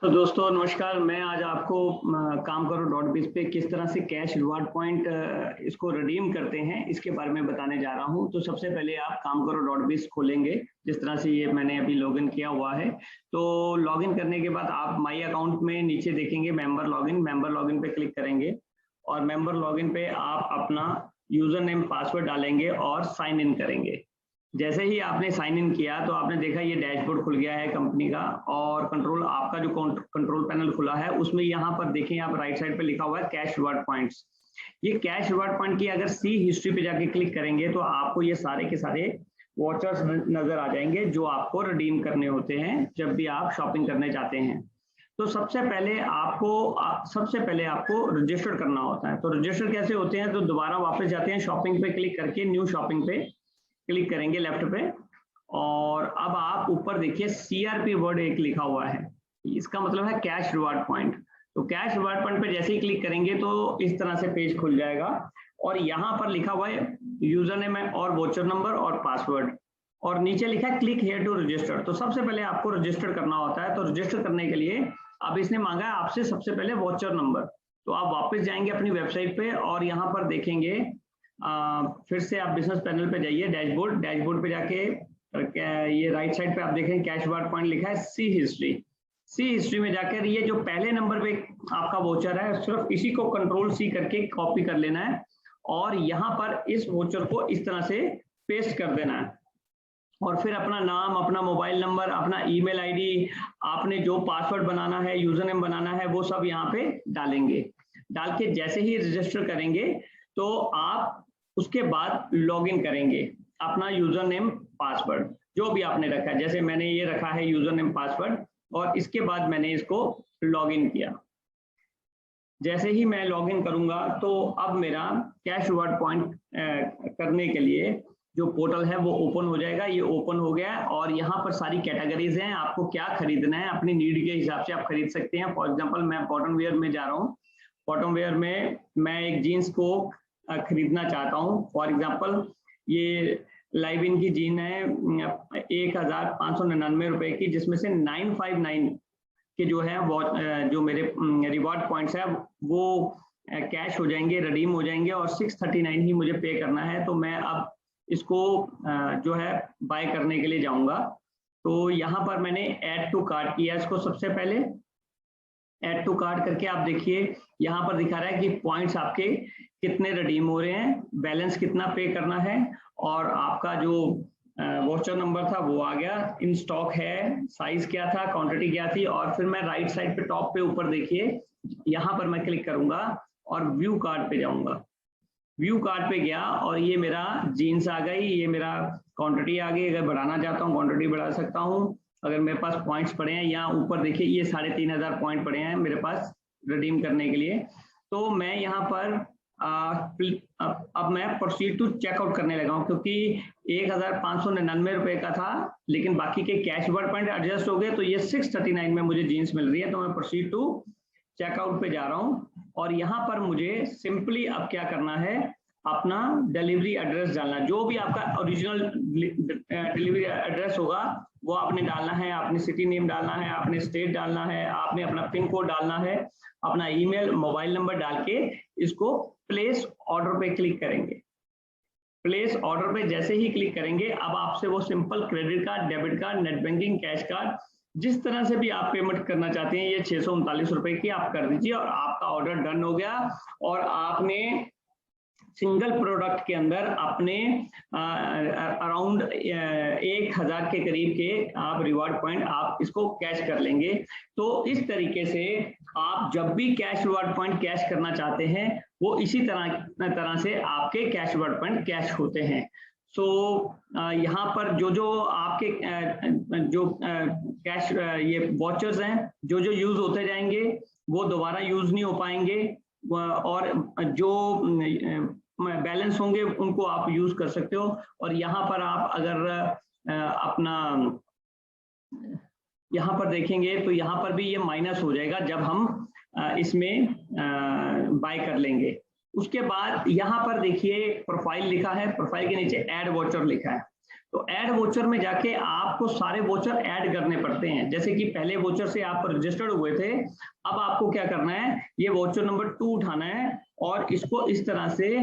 तो दोस्तों नमस्कार। मैं आज आपको काम करो डॉट बिज पे किस तरह से कैश रिवार्ड पॉइंट इसको रिडीम करते हैं इसके बारे में बताने जा रहा हूं। तो सबसे पहले आप काम करो डॉट बिज खोलेंगे। जिस तरह से ये मैंने अभी लॉगिन किया हुआ है, तो लॉगिन करने के बाद आप माई अकाउंट में नीचे देखेंगे मेंबर लॉगिन पे क्लिक करेंगे और मेंबर लॉगिन पे आप अपना यूजर नेम पासवर्ड डालेंगे और साइन इन करेंगे। जैसे ही आपने साइन इन किया तो आपने देखा ये डैशबोर्ड खुल गया है कंपनी का, और कंट्रोल आपका जो कंट्रोल पैनल खुला है उसमें यहाँ पर देखें आप राइट साइड पे लिखा हुआ है कैश रिवार्ड पॉइंट्स। ये कैश रिवार्ड पॉइंट की अगर सी हिस्ट्री पे जाके क्लिक करेंगे तो आपको ये सारे के सारे वॉचर्स नजर आ जाएंगे जो आपको रिडीम करने होते हैं जब भी आप शॉपिंग करने जाते हैं। तो सबसे पहले आपको रजिस्टर करना होता है। तो रजिस्टर कैसे होते हैं, तो दोबारा वापस जाते हैं शॉपिंग पे क्लिक करके न्यू शॉपिंग पे क्लिक करेंगे लेफ्ट पे, और अब आप ऊपर देखिए सीआरपी वर्ड एक लिखा हुआ है, इसका मतलब है कैश रिवार्ड पॉइंट। तो कैश रिवार्ड पॉइंट पे जैसे ही क्लिक करेंगे तो इस तरह से पेज खुल जाएगा और यहाँ पर लिखा हुआ है यूजर नेम और वोचर नंबर और पासवर्ड, और नीचे लिखा है क्लिक हेयर टू रजिस्टर। तो सबसे पहले आपको रजिस्टर करना होता है। तो रजिस्टर करने के लिए अब इसने मांगा है आपसे सबसे पहले वोचर नंबर। तो आप वापस जाएंगे अपनी वेबसाइट पे और यहाँ पर देखेंगे फिर से आप बिजनेस पैनल पे जाइए, डैशबोर्ड पे जाके ये राइट साइड पे आप देखें कैश रिवार्ड पॉइंट लिखा है सी हिस्ट्री में जाकर ये जो पहले नंबर पे आपका वोचर है सिर्फ इसी को कंट्रोल सी करके कॉपी कर लेना है और यहाँ पर इस वोचर को इस तरह से पेस्ट कर देना है और फिर अपना नाम, अपना मोबाइल नंबर, अपना ईमेल आईडी, आपने जो पासवर्ड बनाना है, यूजर नेम बनाना है, वो सब यहाँ पे डालेंगे। डाल के जैसे ही रजिस्टर करेंगे तो आप उसके बाद लॉगिन करेंगे अपना यूजर नेम पासवर्ड जो भी आपने रखा है। जैसे मैंने ये रखा है यूजर नेम पासवर्ड और इसके बाद मैंने इसको लॉगिन किया। जैसे ही मैं लॉगिन करूंगा तो अब मेरा कैश रिवार्ड पॉइंट करने के लिए जो पोर्टल है वो ओपन हो जाएगा। ये ओपन हो गया और यहाँ पर सारी कैटेगरीज हैं, आपको क्या खरीदना है अपनी नीड के हिसाब से आप खरीद सकते हैं। फॉर एग्जांपल मैं कॉटन वेयर में जा रहा हूँ, कॉटन वेयर में मैं एक जीन्स को खरीदना चाहता हूँ। फॉर एग्जांपल ये लाइव इन की जीन है 1599 रुपए की, जिसमें से 959 के जो है वो जो मेरे रिवॉर्ड पॉइंट्स है वो कैश हो जाएंगे, रिडीम हो जाएंगे और 639 ही मुझे पे करना है। तो मैं अब इसको जो है बाय करने के लिए जाऊंगा। तो यहाँ पर मैंने ऐड टू कार्ट किया इसको। सबसे पहले ऐड टू कार्ट करके आप देखिए यहाँ पर दिखा रहा है कि पॉइंट्स आपके कितने रिडीम हो रहे हैं, बैलेंस कितना पे करना है और आपका जो वोचर नंबर था वो आ गया, इन स्टॉक है, साइज क्या था, क्वांटिटी क्या थी। और फिर मैं राइट साइड पे टॉप पे ऊपर देखिए यहाँ पर मैं क्लिक करूंगा और व्यू कार्ट पे जाऊंगा। व्यू कार्ट पे गया और ये मेरा जीन्स आ गई, ये मेरा क्वांटिटी आ गई। अगर बढ़ाना चाहता हूँ क्वांटिटी बढ़ा सकता हूँ। अगर मेरे पास पॉइंट्स पड़े हैं यहाँ ऊपर देखिए ये 3500 पॉइंट पड़े हैं मेरे पास रिडीम करने के लिए। तो मैं यहाँ पर अब मैं प्रोसीड टू चेकआउट करने लगा हूँ क्योंकि 1599 रुपए का था, लेकिन बाकी के कैश रिवार्ड पॉइंट एडजस्ट हो गए तो ये 639 में मुझे जीन्स मिल रही है। तो मैं प्रोसीड टू चेकआउट पे जा रहा हूँ और यहाँ पर मुझे सिंपली अब क्या करना है, अपना डिलीवरी एड्रेस डालना। जो भी आपका ओरिजिनल डिलीवरी एड्रेस होगा वो आपने डालना है, आपने सिटी नेम डालना है, आपने स्टेट डालना है, आपने अपना पिन कोड डालना है, अपना ईमेल, मोबाइल नंबर डाल के इसको प्लेस ऑर्डर पे क्लिक करेंगे। प्लेस ऑर्डर पे जैसे ही क्लिक करेंगे अब आपसे वो simple credit card, debit card, net banking, cash card, जिस तरह से भी आप पेमेंट करना चाहते हैं, ये 639 रुपए की आप कर दीजिए और आपका ऑर्डर डन हो गया। और आपने सिंगल प्रोडक्ट के अंदर अपने अराउंड 1000 के करीब के आप रिवार्ड पॉइंट आप इसको कैश कर लेंगे। तो इस तरीके से आप जब भी कैश रिवार्ड पॉइंट कैश करना चाहते हैं वो इसी तरह से आपके कैश रिवार्ड पॉइंट कैश होते हैं। सो यहाँ पर जो आपके जो कैश ये वॉचर्स हैं जो यूज होते जाएंगे वो दोबारा यूज नहीं हो पाएंगे और जो बैलेंस होंगे उनको आप यूज कर सकते हो। और यहाँ पर आप अगर अपना यहाँ पर देखेंगे तो यहाँ पर भी ये माइनस हो जाएगा जब हम इसमें बाय कर लेंगे। उसके बाद यहाँ पर देखिए प्रोफाइल लिखा है, प्रोफाइल के नीचे ऐड वॉचर लिखा है। तो ऐड वोचर में जाके आपको सारे वोचर ऐड करने पड़ते हैं। जैसे कि पहले वोचर से आप रजिस्टर्ड हुए थे, अब आपको क्या करना है, ये वोचर नंबर 2 उठाना है और इसको इस तरह से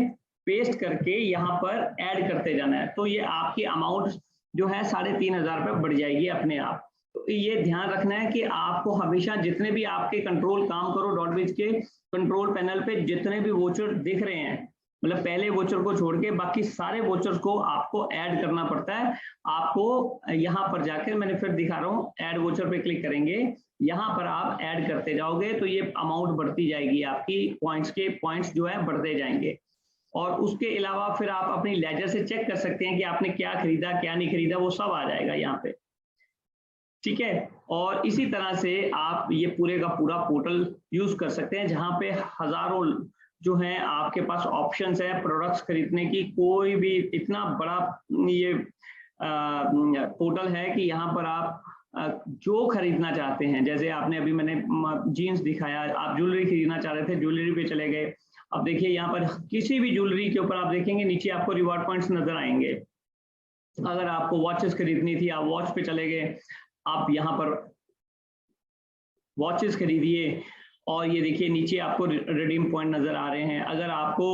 पेस्ट करके यहाँ पर ऐड करते जाना है। तो ये आपकी अमाउंट जो है 3,500 रुपये बढ़ जाएगी अपने आप। तो ये ध्यान रखना है कि आपको हमेशा जितने भी आपके कंट्रोल काम करो डॉटबेज के कंट्रोल पैनल पे जितने भी वोचर दिख रहे हैं, मतलब पहले वोचर को छोड़ के बाकी सारे वोचर्स को आपको ऐड करना पड़ता है। आपको यहाँ पर जाकर, मैंने फिर दिखा रहा हूँ, ऐड वोचर पे क्लिक करेंगे, यहाँ पर आप ऐड करते जाओगे तो ये अमाउंट बढ़ती जाएगी, आपकी पॉइंट्स जो है बढ़ते जाएंगे। और उसके अलावा फिर आप अपनी लेजर से चेक कर सकते हैं कि आपने क्या खरीदा क्या नहीं खरीदा, वो सब आ जाएगा यहाँ पे, ठीक है। और इसी तरह से आप ये पूरे का पूरा पोर्टल यूज कर सकते हैं, जहाँ पे हजारों जो है आपके पास ऑप्शंस है प्रोडक्ट्स खरीदने की। कोई भी इतना बड़ा ये पोर्टल है कि यहाँ पर आप जो खरीदना चाहते हैं, जैसे आपने अभी मैंने जीन्स दिखाया, आप ज्वेलरी खरीदना चाह रहे थे, ज्वेलरी पे चले गए। अब देखिए यहाँ पर किसी भी ज्वेलरी के ऊपर आप देखेंगे नीचे आपको रिवॉर्ड पॉइंट्स नजर आएंगे। अगर आपको वॉचेस खरीदनी थी, आप वॉच पे चले गए, आप यहाँ पर वॉचेस खरीदिए और ये देखिए नीचे आपको रिडीम पॉइंट नजर आ रहे हैं। अगर आपको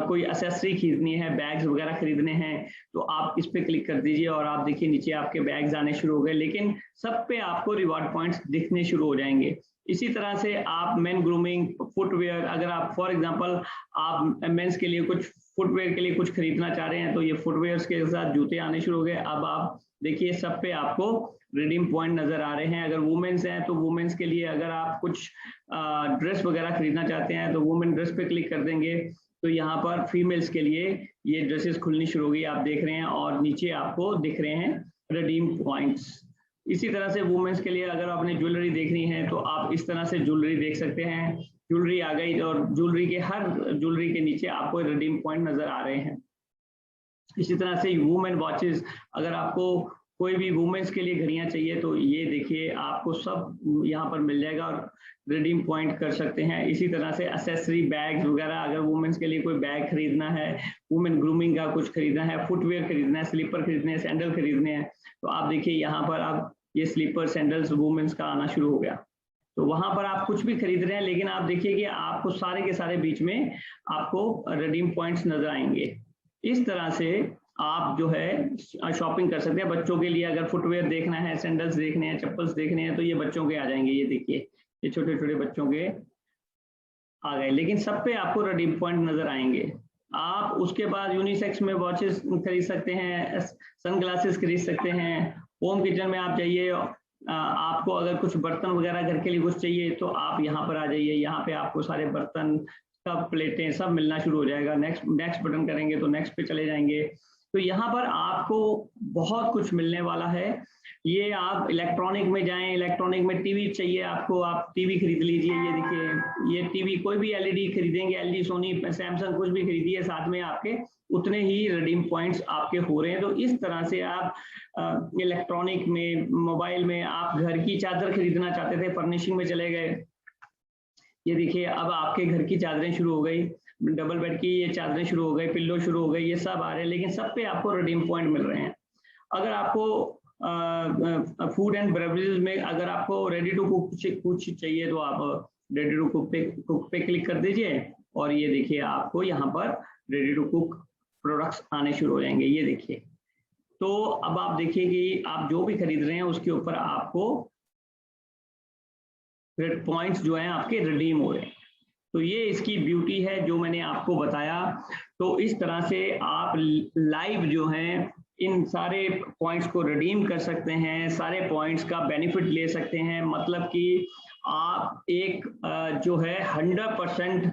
कोई एक्सेसरी खरीदनी है, बैग्स वगैरह खरीदने हैं, तो आप इस पे क्लिक कर दीजिए और आप देखिए नीचे आपके बैग्स आने शुरू हो गए, लेकिन सब पे आपको रिवॉर्ड पॉइंट्स दिखने शुरू हो जाएंगे। इसी तरह से आप मेन ग्रूमिंग, फुटवेयर, अगर आप फॉर एग्जांपल आप मेंस के लिए कुछ फुटवेयर के लिए कुछ खरीदना चाह रहे हैं, तो ये फुटवेयर्स के साथ जूते आने शुरू हो गए। अब आप देखिए सब पे आपको रिडीम पॉइंट नजर आ रहे हैं। अगर वुमेन्स हैं तो वुमेन्स के लिए अगर आप कुछ ड्रेस वगैरह खरीदना चाहते हैं तो वुमेन ड्रेस पे क्लिक कर देंगे, तो यहाँ पर फीमेल्स के लिए ये ड्रेसेस खुलनी शुरू हो गई, आप देख रहे हैं, और नीचे आपको दिख रहे हैं रिडीम पॉइंट्स। इसी तरह से वुमेन्स के लिए अगर आपने ज्वेलरी देखनी है तो आप इस तरह से ज्वेलरी देख सकते हैं। ज्वेलरी आ गई और ज्वेलरी के हर ज्वेलरी के नीचे आपको रिडीम पॉइंट नजर आ रहे हैं। इसी तरह से वुमेन वॉचेस, अगर आपको कोई भी वुमेन्स के लिए घड़ियां चाहिए तो ये देखिए आपको सब यहाँ पर मिल जाएगा और रिडीम पॉइंट कर सकते हैं। इसी तरह से एक्सेसरी बैग्स वगैरह, अगर वुमेन्स के लिए कोई बैग खरीदना है, वुमेन ग्रूमिंग का कुछ खरीदना है, फुटवेयर खरीदना है, स्लीपर खरीदने हैं, सैंडल खरीदने हैं, तो आप देखिए यहाँ पर अब ये स्लीपर सैंडल्स वुमेन्स का आना शुरू हो गया। तो वहां पर आप कुछ भी खरीद रहे हैं, लेकिन आप देखिए कि आपको सारे के सारे बीच में आपको रिडीम पॉइंट्स नजर आएंगे। इस तरह से आप जो है शॉपिंग कर सकते हैं। बच्चों के लिए अगर फुटवेयर देखना है, सैंडल्स देखने हैं, चप्पल्स देखने हैं, तो ये बच्चों के आ जाएंगे। ये देखिए ये छोटे छोटे बच्चों के आ गए, लेकिन सब पे आपको रिडीम पॉइंट नजर आएंगे। आप उसके बाद यूनिसेक्स में वॉचेस खरीद सकते हैं, सनग्लासेस खरीद सकते हैं। होम किचन में आप जाइए, आपको अगर कुछ बर्तन वगैरह घर के लिए कुछ चाहिए तो आप यहाँ पर आ जाइए। यहाँ पे आपको सारे बर्तन, सब प्लेटें सब मिलना शुरू हो जाएगा। नेक्स्ट बटन करेंगे तो नेक्स्ट पे चले जाएंगे। तो यहाँ पर आपको बहुत कुछ मिलने वाला है। ये आप इलेक्ट्रॉनिक में जाएं, इलेक्ट्रॉनिक में टीवी चाहिए आपको, आप टीवी खरीद लीजिए। ये देखिए ये टीवी, कोई भी एलईडी खरीदेंगे, एलजी, सोनी, सैमसंग, कुछ भी खरीदिए, साथ में आपके उतने ही रिडीम पॉइंट्स आपके हो रहे हैं। तो इस तरह से आप इलेक्ट्रॉनिक में, मोबाइल में, आप घर की चादर खरीदना चाहते थे, फर्निशिंग में चले गए, ये देखिए अब आपके घर की चादरें शुरू हो गई, डबल बेड की ये चादरें शुरू हो गई, पिल्लो शुरू हो गई, ये सब आ रहे हैं, लेकिन सब पे आपको रिडीम पॉइंट मिल रहे हैं। अगर आपको फूड एंड बेवरेजेस में अगर आपको रेडी टू कुक कुछ चाहिए तो आप रेडी टू कुक पे क्लिक कर दीजिए और ये देखिए आपको यहाँ पर रेडी टू कुक प्रोडक्ट्स आने शुरू हो जाएंगे। ये देखिए, तो अब आप देखिए कि आप जो भी खरीद रहे हैं उसके ऊपर आपको पॉइंट्स जो हैं आपके रिडीम हो रहे हैं। तो ये इसकी ब्यूटी है जो मैंने आपको बताया। तो इस तरह से आप लाइव जो हैं इन सारे पॉइंट्स को रिडीम कर सकते हैं, सारे पॉइंट्स का बेनिफिट ले सकते हैं। मतलब कि आप एक जो है 100%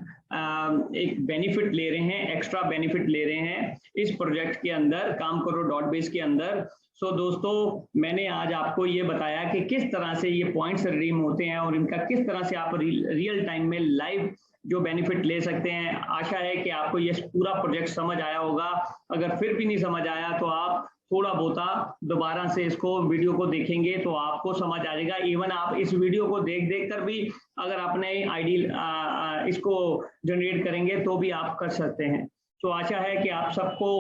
एक बेनिफिट ले रहे हैं, एक्स्ट्रा बेनिफिट ले रहे हैं इस प्रोजेक्ट के अंदर, काम करो डॉटबेस के अंदर। सो दोस्तों, मैंने आज आपको ये बताया कि किस तरह से ये पॉइंट्स रिडीम होते हैं और इनका किस तरह से आप रियल टाइम में लाइव जो बेनिफिट ले सकते हैं। आशा है कि आपको ये पूरा प्रोजेक्ट समझ आया होगा। अगर फिर भी नहीं समझ आया तो आप थोड़ा बहुत दोबारा से इसको वीडियो को देखेंगे तो आपको समझ आ जाएगा। इवन आप इस वीडियो को देख कर भी अगर अपने आईडी इसको जनरेट करेंगे तो भी आप कर सकते हैं। तो आशा है कि आप सबको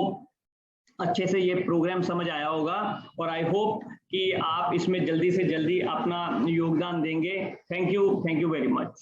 अच्छे से ये प्रोग्राम समझ आया होगा और आई होप कि आप इसमें जल्दी से जल्दी अपना योगदान देंगे। Thank you very much.